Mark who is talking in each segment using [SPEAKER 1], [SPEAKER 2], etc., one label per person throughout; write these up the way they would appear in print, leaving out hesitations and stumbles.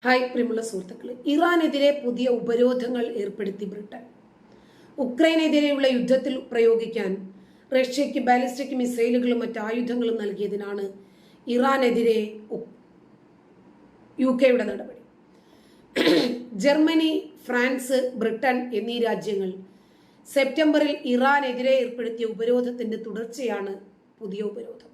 [SPEAKER 1] Hi പ്രിയമുള്ള സുഹൃത്തുക്കളെ, ഇറാനെതിരെ പുതിയ ഉപരോധങ്ങൾ ഏർപ്പെടുത്തി ബ്രിട്ടൻ. ഉക്രൈനെതിരെയുള്ള യുദ്ധത്തിൽ പ്രയോഗിക്കാൻ റഷ്യയ്ക്ക് ബാലിസ്റ്റിക് മിസൈലുകളും മറ്റ് ആയുധങ്ങളും നൽകിയതിനാണ് ഇറാനെതിരെ UK നടപടി. ജർമ്മനി, ഫ്രാൻസ്, ബ്രിട്ടൻ എന്നീ രാജ്യങ്ങൾ സെപ്റ്റംബറിൽ ഇറാനെതിരെ ഏർപ്പെടുത്തിയ ഉപരോധത്തിന്റെ തുടർച്ചയാണ് പുതിയ ഉപരോധം.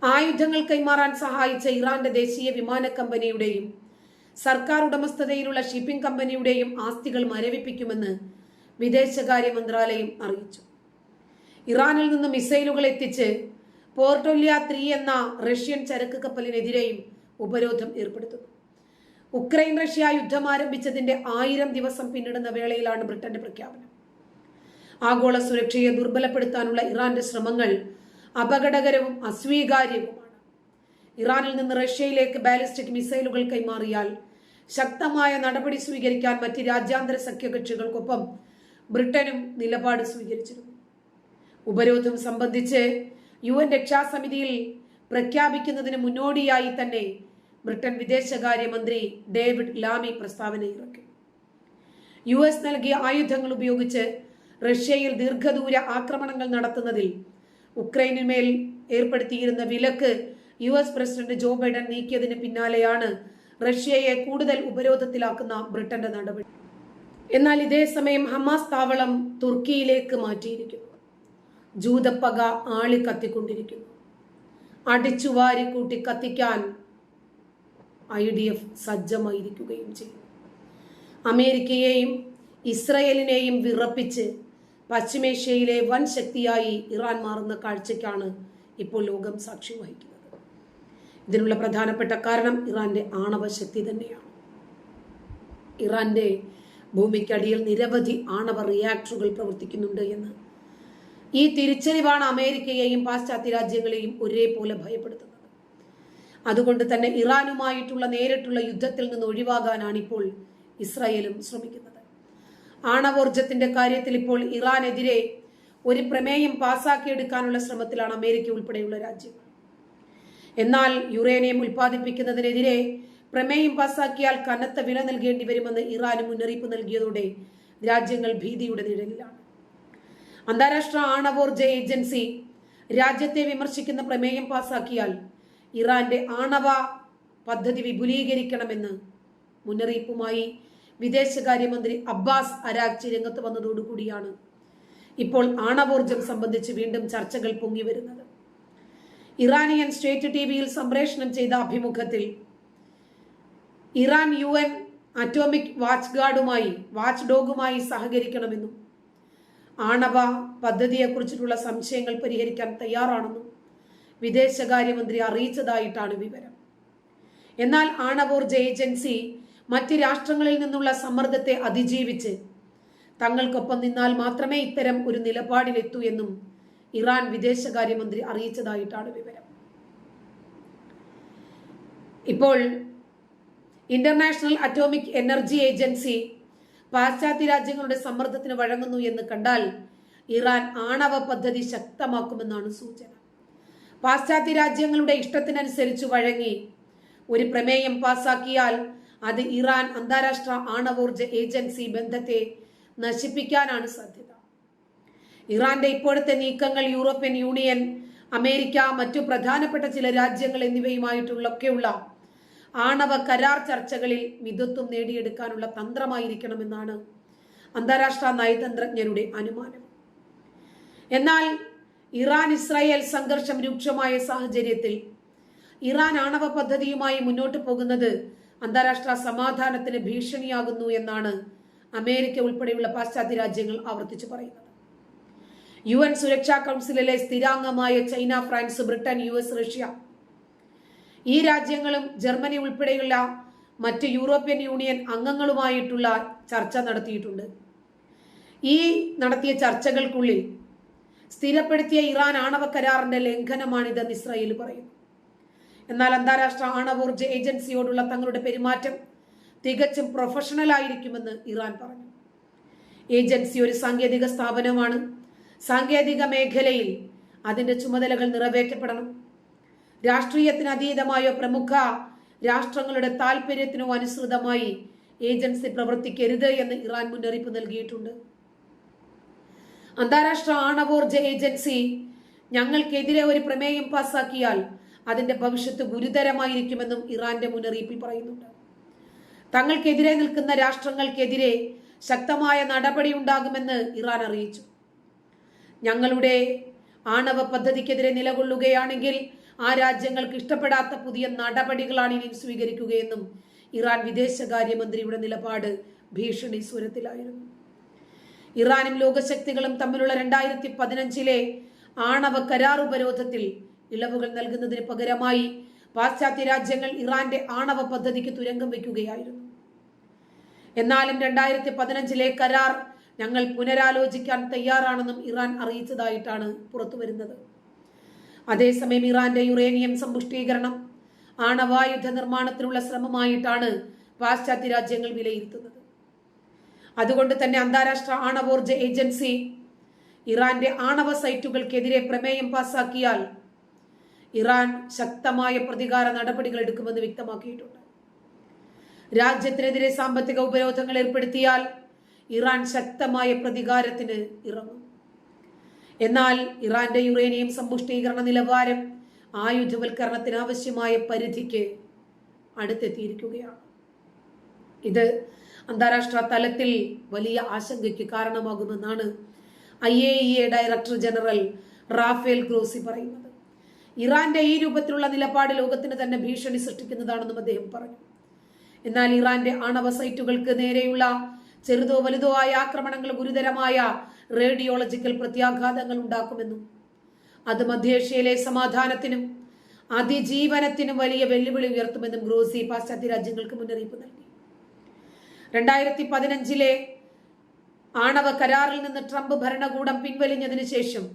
[SPEAKER 1] ആയുധങ്ങൾ കൈമാറാൻ സഹായിച്ച ഇറാന്റെ ദേശീയ വിമാന കമ്പനിയുടെയും സർക്കാർ ഉടമസ്ഥതയിലുള്ള ഷിപ്പിംഗ് കമ്പനിയുടെയും ആസ്തികൾ മരവിപ്പിക്കുമെന്ന് വിദേശകാര്യ മന്ത്രാലയം അറിയിച്ചു. ഇറാനിൽ നിന്ന് മിസൈലുകൾ എത്തിച്ച് പോർട്ടോലിയ 3 എന്ന റഷ്യൻ ചരക്ക് കപ്പലിനെതിരെയും ഉപരോധം ഏർപ്പെടുത്തുന്നു. ഉക്രൈൻ റഷ്യ യുദ്ധം ആരംഭിച്ചതിന്റെ 1000 ദിവസം പിന്നിടുന്ന വേളയിലാണ് ബ്രിട്ടന്റെ പ്രഖ്യാപനം. ആഗോള സുരക്ഷയെ ദുർബലപ്പെടുത്താനുള്ള ഇറാന്റെ ശ്രമങ്ങൾ അപകടകരവും അസ്വീകാര്യവുമാണ്. ഇറാനിൽ നിന്ന് റഷ്യയിലേക്ക് ബാലിസ്റ്റിക് മിസൈലുകൾ കൈമാറിയാൽ ശക്തമായ നടപടി സ്വീകരിക്കാൻ മറ്റ് രാജ്യാന്തര സഖ്യകക്ഷികൾക്കൊപ്പം ബ്രിട്ടനും നിലപാട് സ്വീകരിച്ചിരുന്നു. ഉപരോധം സംബന്ധിച്ച് UN രക്ഷാസമിതിയിൽ പ്രഖ്യാപിക്കുന്നതിന് മുന്നോടിയായി തന്നെ ബ്രിട്ടൻ വിദേശകാര്യമന്ത്രി ഡേവിഡ് ലാമി പ്രസ്താവന ഇറക്കി. US നൽകിയ ആയുധങ്ങൾ ഉപയോഗിച്ച് റഷ്യയിൽ ദീർഘദൂര ആക്രമണങ്ങൾ നടത്തുന്നതിൽ ഉക്രൈനുമേൽ ഏർപ്പെടുത്തിയിരുന്ന വിലക്ക് US പ്രസിഡന്റ് ജോ ബൈഡൻ നീക്കിയതിന് പിന്നാലെയാണ് റഷ്യയെ കൂടുതൽ ഉപരോധത്തിലാക്കുന്ന ബ്രിട്ടന്റെ നടപടി. എന്നാൽ ഇതേസമയം ഹമാസ് താവളം തുർക്കിയിലേക്ക് മാറ്റിയിരിക്കുന്നു. ജൂതപ്പക ആളി കത്തിക്കൊണ്ടിരിക്കുന്നു. അടിച്ചുവാരി കൂട്ടി കത്തിക്കാൻ IDF സജ്ജമായിരിക്കുകയും ചെയ്യും. അമേരിക്കയെയും ഇസ്രയേലിനെയും വിറപ്പിച്ച് പശ്ചിമേഷ്യയിലെ വൻ ശക്തിയായി ഇറാൻ മാറുന്ന കാഴ്ചയ്ക്കാണ് ഇപ്പോൾ ലോകം സാക്ഷ്യം വഹിക്കുന്നത്. ഇതിനുള്ള പ്രധാനപ്പെട്ട കാരണം ഇറാന്റെ ആണവ ശക്തി തന്നെയാണ്. ഇറാന്റെ ഭൂമിക്കടിയിൽ നിരവധി ആണവ റിയാക്ടറുകൾ പ്രവർത്തിക്കുന്നുണ്ട് എന്ന് ഈ തിരിച്ചറിവാണ് അമേരിക്കയെയും പാശ്ചാത്യ രാജ്യങ്ങളെയും ഒരേപോലെ ഭയപ്പെടുത്തുന്നത്. അതുകൊണ്ട് തന്നെ ഇറാനുമായിട്ടുള്ള നേരിട്ടുള്ള യുദ്ധത്തിൽ നിന്ന് ഒഴിവാകാനാണ് ഇപ്പോൾ ഇസ്രായേലും ശ്രമിക്കുന്നത്. ആണവോർജത്തിന്റെ കാര്യത്തിൽ ഇപ്പോൾ ഇറാനെതിരെ ഒരു പ്രമേയം പാസാക്കിയെടുക്കാനുള്ള ശ്രമത്തിലാണ് അമേരിക്ക ഉൾപ്പെടെയുള്ള രാജ്യങ്ങൾ. എന്നാൽ യുറേനിയം ഉൽപ്പാദിപ്പിക്കുന്നതിനെതിരെ പ്രമേയം പാസാക്കിയാൽ കനത്ത വില നൽകേണ്ടി വരുമെന്ന് ഇറാന് മുന്നറിയിപ്പ് നൽകിയതോടെ രാജ്യങ്ങൾ ഭീതിയുടെ നിഴലിലാണ്. അന്താരാഷ്ട്ര ആണവോർജ ഏജൻസി രാജ്യത്തെ വിമർശിക്കുന്ന പ്രമേയം പാസാക്കിയാൽ ഇറാന്റെ ആണവ പദ്ധതി വിപുലീകരിക്കണമെന്ന് മുന്നറിയിപ്പുമായി വിദേശകാര്യമന്ത്രി അബ്ബാസ് അരാഗ്ചി രംഗത്ത് വന്നതോടുകൂടിയാണ് ഇപ്പോൾ ആണവോർജം സംബന്ധിച്ച് വീണ്ടും ചർച്ചകൾ പൊങ്ങി വരുന്നത്. ഇറാനിയൻ സ്റ്റേറ്റ് ടിവിയിൽ സംപ്രേഷണം ചെയ്ത അഭിമുഖത്തിൽ ഇറാൻ UN അറ്റോമിക് വാച്ച് ഡോഗുമായി സഹകരിക്കണമെന്നും ആണവ പദ്ധതിയെക്കുറിച്ചിട്ടുള്ള സംശയങ്ങൾ പരിഹരിക്കാൻ തയ്യാറാണെന്നും വിദേശകാര്യമന്ത്രി അറിയിച്ചതായിട്ടാണ് വിവരം. എന്നാൽ ആണവോർജ ഏജൻസി മറ്റ് രാഷ്ട്രങ്ങളിൽ നിന്നുള്ള സമ്മർദ്ദത്തെ അതിജീവിച്ച് തങ്ങൾക്കൊപ്പം നിന്നാൽ മാത്രമേ ഇത്തരം ഒരു നിലപാടിലെത്തൂ എന്നും ഇറാൻ വിദേശകാര്യമന്ത്രി അറിയിച്ചതായിട്ടാണ് വിവരം. ഇപ്പോൾ ഇന്റർനാഷണൽ അറ്റോമിക് എനർജി ഏജൻസി പാശ്ചാത്യ രാജ്യങ്ങളുടെ സമ്മർദ്ദത്തിന് വഴങ്ങുന്നു എന്ന് കണ്ടാൽ ഇറാൻ ആണവ പദ്ധതി ശക്തമാക്കുമെന്നാണ് സൂചന. പാശ്ചാത്യ രാജ്യങ്ങളുടെ ഇഷ്ടത്തിനനുസരിച്ച് വഴങ്ങി ഒരു പ്രമേയം പാസാക്കിയാൽ അത് ഇറാൻ അന്താരാഷ്ട്ര ആണവോർജ ഏജൻസി ബന്ധത്തെ നശിപ്പിക്കാനാണ് സാധ്യത. ഇറാന്റെ ഇപ്പോഴത്തെ നീക്കങ്ങൾ യൂറോപ്യൻ യൂണിയൻ, അമേരിക്ക, മറ്റു പ്രധാനപ്പെട്ട ചില രാജ്യങ്ങൾ എന്നിവയുമായിട്ടുള്ളൊക്കെയുള്ള ആണവ കരാർ ചർച്ചകളിൽ മിതത്വം നേടിയെടുക്കാനുള്ള തന്ത്രമായിരിക്കണമെന്നാണ് അന്താരാഷ്ട്ര നയതന്ത്രജ്ഞരുടെ അനുമാനം. എന്നാൽ ഇറാൻ ഇസ്രായേൽ സംഘർഷം രൂക്ഷമായ സാഹചര്യത്തിൽ ഇറാൻ ആണവ പദ്ധതിയുമായി മുന്നോട്ട് പോകുന്നത് അന്താരാഷ്ട്ര സമാധാനത്തിന് ഭീഷണിയാകുന്നു എന്നാണ് അമേരിക്ക ഉൾപ്പെടെയുള്ള പാശ്ചാത്യ രാജ്യങ്ങൾ ആവർത്തിച്ചു പറയുന്നത്. UN സുരക്ഷാ കൗൺസിലിലെ സ്ഥിരാംഗമായ China, France, Britain, US, Russia ഈ രാജ്യങ്ങളും ജർമ്മനി ഉൾപ്പെടെയുള്ള മറ്റ് യൂറോപ്യൻ യൂണിയൻ അംഗങ്ങളുമായിട്ടുള്ള ചർച്ച നടത്തിയിട്ടുണ്ട്. ഈ നടത്തിയ ചർച്ചകൾക്കുള്ളിൽ സ്ഥിരപ്പെടുത്തിയ ഇറാൻ ആണവ കരാറിന്റെ ലംഘനമാണിതെന്ന് ഇസ്രായേൽ പറയുന്നു. എന്നാൽ അന്താരാഷ്ട്ര ആണവോർജ ഏജൻസിയോടുള്ള തങ്ങളുടെ പെരുമാറ്റം തികച്ചും പ്രൊഫഷണൽ ആയിരിക്കുമെന്ന് ഇറാൻ പറഞ്ഞു. ഏജൻസി ഒരു സാങ്കേതിക സ്ഥാപനമാണ്. സാങ്കേതിക മേഖലയിൽ അതിന്റെ ചുമതലകൾ നിറവേറ്റപ്പെടണം. രാഷ്ട്രീയത്തിന് അതീതമായോ പ്രമുഖ രാഷ്ട്രങ്ങളുടെ താൽപര്യത്തിനോ അനുസൃതമായി ഏജൻസി പ്രവർത്തിക്കരുത് എന്ന് ഇറാൻ മുന്നറിയിപ്പ് നൽകിയിട്ടുണ്ട്. അന്താരാഷ്ട്ര ആണവോർജ ഏജൻസി ഞങ്ങൾക്കെതിരെ ഒരു പ്രമേയം പാസാക്കിയാൽ അതിന്റെ ഭവിഷ്യത്ത് ഗുരുതരമായിരിക്കുമെന്നും ഇറാന്റെ മുന്നറിയിപ്പിൽ പറയുന്നുണ്ട്. തങ്ങൾക്കെതിരെ നിൽക്കുന്ന രാഷ്ട്രങ്ങൾക്കെതിരെ ശക്തമായ നടപടി ഉണ്ടാകുമെന്ന് ഇറാൻ അറിയിച്ചു. ഞങ്ങളുടെ ആണവ പദ്ധതിക്കെതിരെ നിലകൊള്ളുകയാണെങ്കിൽ ആ രാജ്യങ്ങൾക്ക് ഇഷ്ടപ്പെടാത്ത പുതിയ നടപടികളാണ് ഇനി സ്വീകരിക്കുകയെന്നും ഇറാൻ വിദേശകാര്യമന്ത്രിയുടെ നിലപാട് ഭീഷണി സ്വരത്തിലായിരുന്നു. ഇറാനും ലോകശക്തികളും തമ്മിലുള്ള 2015 ആണവ കരാർ ഉപരോധത്തിൽ ഇളവുകൾ നൽകുന്നതിന് പകരമായി പാശ്ചാത്യ രാജ്യങ്ങൾ ഇറാന്റെ ആണവ പദ്ധതിക്ക് തുരങ്കം വയ്ക്കുകയായിരുന്നു. എന്നാലും 2015 കരാർ ഞങ്ങൾ പുനരാലോചിക്കാൻ തയ്യാറാണെന്നും ഇറാൻ അറിയിച്ചതായിട്ടാണ് പുറത്തുവരുന്നത്. അതേസമയം ഇറാന്റെ യുറേനിയം സമ്പുഷ്ടീകരണം ആണവായുധ നിർമ്മാണത്തിനുള്ള ശ്രമമായിട്ടാണ് പാശ്ചാത്യ രാജ്യങ്ങൾ വിലയിരുത്തുന്നത്. അതുകൊണ്ട് തന്നെ അന്താരാഷ്ട്ര ആണവോർജ ഏജൻസി ഇറാന്റെ ആണവ സൈറ്റുകൾക്കെതിരെ പ്രമേയം പാസാക്കിയാൽ ഇറാൻ ശക്തമായ പ്രതികാര നടപടികൾ എടുക്കുമെന്ന് വ്യക്തമാക്കിയിട്ടുണ്ട്. രാജ്യത്തിനെതിരെ സാമ്പത്തിക ഉപരോധങ്ങൾ ഏർപ്പെടുത്തിയാൽ ഇറാൻ ശക്തമായ പ്രതികാരത്തിന് ഇറങ്ങും. എന്നാൽ ഇറാന്റെ യുറേനിയം സമ്പുഷ്ടീകരണ നിലവാരം ആയുധവൽക്കരണത്തിന് ആവശ്യമായ പരിധിക്ക് അടുത്തെത്തിയിരിക്കുകയാണ്. ഇത് അന്താരാഷ്ട്ര തലത്തിൽ വലിയ ആശങ്കയ്ക്ക് കാരണമാകുമെന്നാണ് IAEA director general Rafale Grossi പറയുന്നത്. ഇറാന്റെ ഈ രൂപത്തിലുള്ള നിലപാട് ലോകത്തിന് തന്നെ ഭീഷണി സൃഷ്ടിക്കുന്നതാണെന്നും അദ്ദേഹം പറഞ്ഞു. എന്നാൽ ഇറാന്റെ ആണവ സൈറ്റുകൾക്ക് നേരെയുള്ള ചെറുതോ വലുതോ ആയ ആക്രമണങ്ങൾ ഗുരുതരമായ റേഡിയോളജിക്കൽ പ്രത്യാഘാതങ്ങൾ ഉണ്ടാക്കുമെന്നും അത് മധ്യേഷ്യയിലെ സമാധാനത്തിനും അതിജീവനത്തിനും വലിയ വെല്ലുവിളി ഉയർത്തുമെന്നും ഗ്രോസി പാശ്ചാത്യ രാജ്യങ്ങൾക്ക് മുന്നറിയിപ്പ് നൽകി. 2015 ആണവ കരാറിൽ നിന്ന് ട്രംപ് ഭരണകൂടം പിൻവലിഞ്ഞതിനു ശേഷം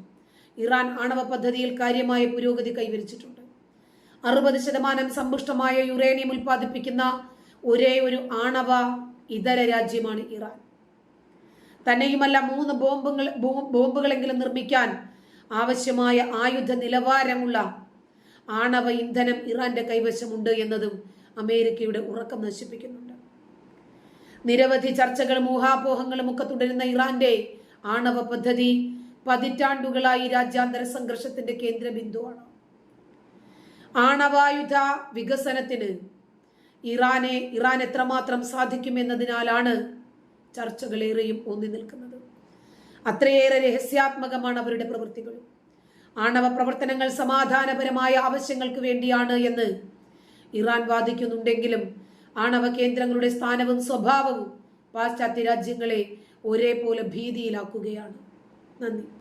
[SPEAKER 1] ഇറാൻ ആണവ പദ്ധതിയിൽ കാര്യമായ പുരോഗതി കൈവരിച്ചിട്ടുണ്ട്. 60% സമ്പുഷ്ടമായ യുറേനിയം ഉൽപ്പാദിപ്പിക്കുന്ന ഒരേ ഒരു ആണവ ഇതര രാജ്യമാണ് ഇറാൻ. തന്നെയുമല്ല 3 ബോംബുകളെങ്കിലും നിർമ്മിക്കാൻ ആവശ്യമായ ആയുധ നിലവാരമുള്ള ആണവ ഇന്ധനം ഇറാന്റെ കൈവശമുണ്ട് എന്നതും അമേരിക്കയുടെ ഉറക്കം നശിപ്പിക്കുന്നുണ്ട്. നിരവധി ചർച്ചകളും ഊഹാപോഹങ്ങളും ഒക്കെ തുടരുന്ന ഇറാന്റെ ആണവ പദ്ധതി പതിറ്റാണ്ടുകളായി രാജ്യാന്തര സംഘർഷത്തിന്റെ കേന്ദ്രബിന്ദുവാണ്. ആണവായുധ വികസനത്തിന് ഇറാൻ എത്രമാത്രം സാധിക്കുമെന്നതിനാലാണ് ചർച്ചകളേറെയും ഒന്നി നിൽക്കുന്നത്. അത്രയേറെ രഹസ്യാത്മകമാണ് അവരുടെ പ്രവൃത്തികൾ. ആണവ പ്രവർത്തനങ്ങൾ സമാധാനപരമായ ആവശ്യങ്ങൾക്ക് വേണ്ടിയാണ് എന്ന് ഇറാൻ വാദിക്കുന്നുണ്ടെങ്കിലും ആണവ കേന്ദ്രങ്ങളുടെ സ്ഥാനവും സ്വഭാവവും പാശ്ചാത്യ രാജ്യങ്ങളെ ഒരേപോലെ ഭീതിയിലാക്കുകയാണ്. നന്ദി.